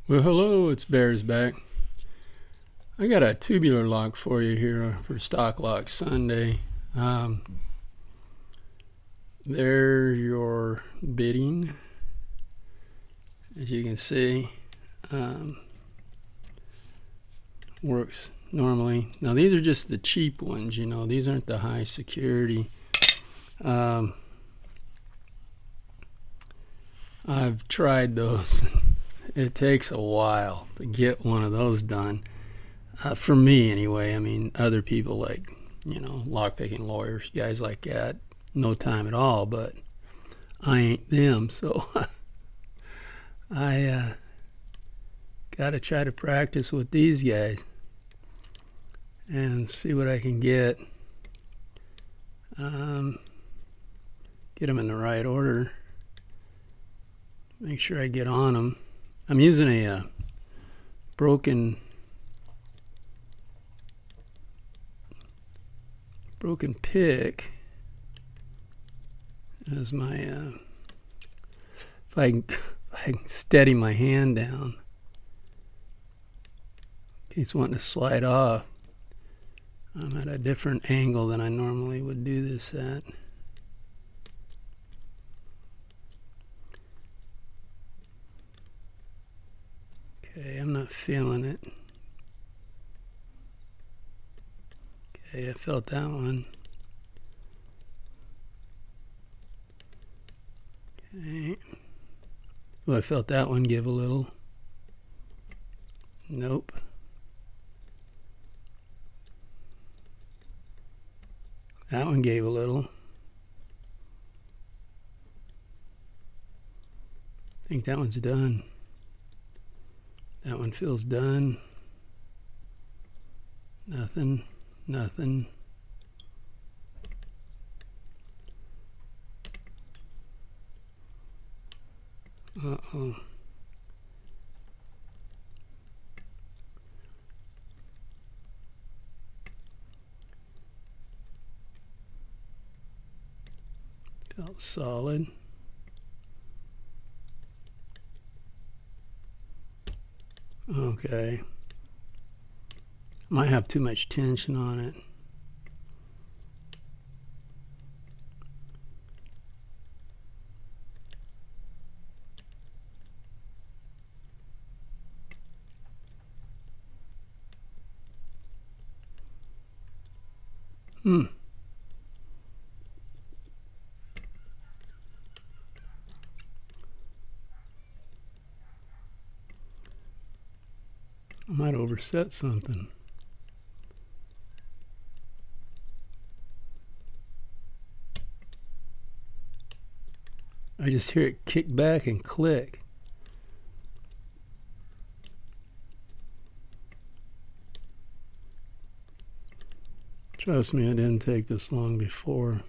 Well, hello, it's Bears back. I got a tubular lock for you here for Stock Lock Sunday. Um, there your bidding, as you can see, um, works normally. Now these are just the cheap ones, these aren't the high security. Um, I've tried those. It takes a while to get one of those done. For me, anyway. I mean, other people like, lockpicking lawyers, guys like that, no time at all, but I ain't them, so I got to try to practice with these guys and see what I can get. Get them in the right order. Make sure I get on them. I'm using a broken pick as my if I can steady my hand down in case wanting to slide off. I'm at a different angle than I normally would do this at. Okay, I'm not feeling it. Okay, I felt that one. Okay. Oh, I felt that one give a little. Nope. That one gave a little. I think that one's done. That one feels done. Nothing. Nothing. Uh-oh. Felt solid. Okay. Might have too much tension on it. I might overset something. I just hear it kick back and click. Trust me, I didn't take this long before.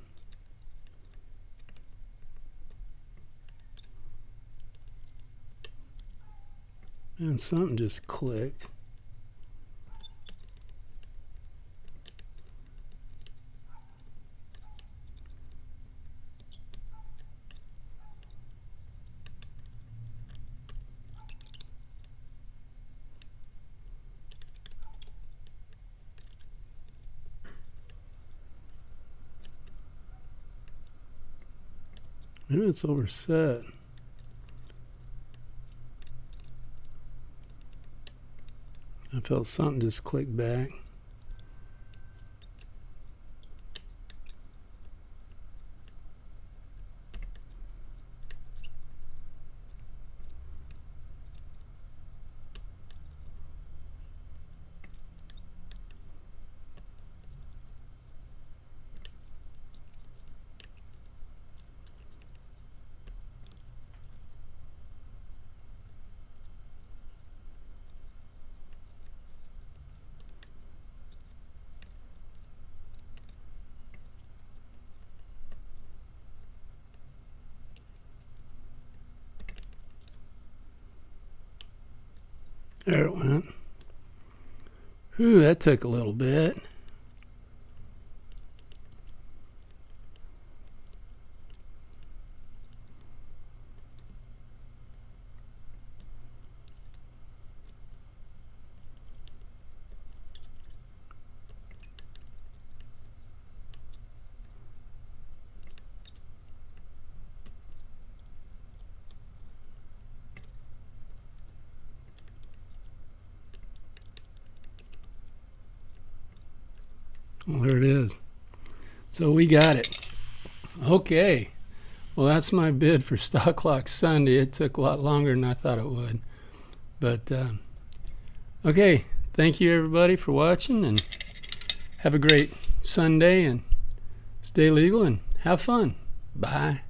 And something just clicked. Maybe it's overset. I felt something just click back. There it went. Whew, that took a little bit. Well, there it is. So we got it. Okay. Well, that's my bid for Stock Lock Sunday. It took a lot longer than I thought it would. But, okay. Thank you, everybody, for watching. And have a great Sunday. And stay legal and have fun. Bye.